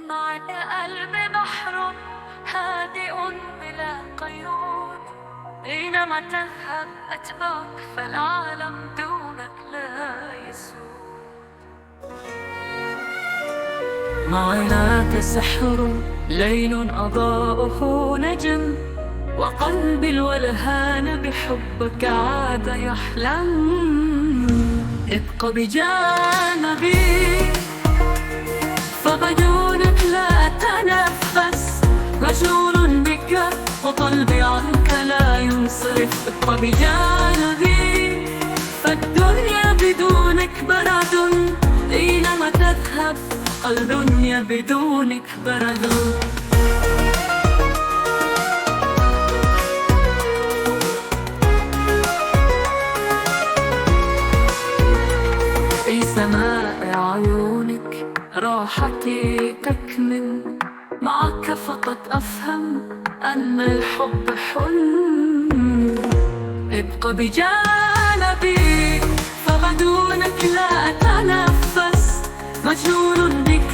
مع قلبي بحر هادئ بلا قيود. أينما تذهب أتبعك، فالعالم دونك لا يسود. معك سحر ليل أضاءه نجم، وقلبي الولهان بحبك عاد يحلم. ابق بجانبي، فبدونك لا أتنفس، مشغول بك وقلبي عنك لا ينصرف. ابق بجانبي، فالدنيا بدونك برد، أينما تذهب الدنيا بدونك برد. في سماء عيونك راحتي تكمن، معك فقط أفهم أن الحب حلم. ابق بجانبي، فبدونك لا أتنفس، مجنون بك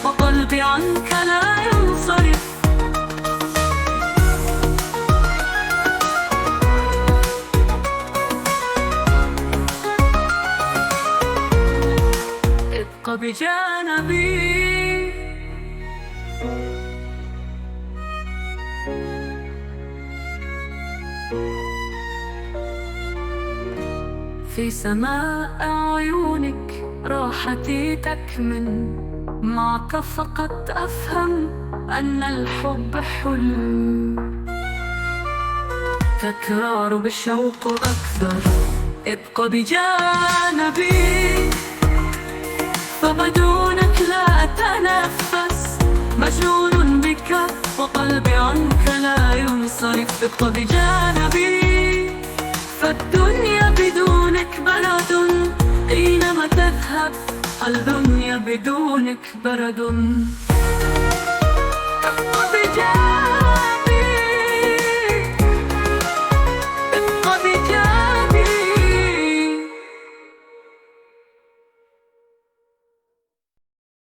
وقلبي عنك لا ينصرف. ابق بجانبي. في سماء عيونك راحتي تكمن، معك فقط أفهم أن الحب حلم. تكرار بالشوق أكثر، ابق بجانبي، فبدونك لا أتنفس، مشغول بك وقلبي عنك لا ينصرف. ابق بجانبي، فالدنيا بدونك برد، أينما تذهب الدنيا بدونك برد.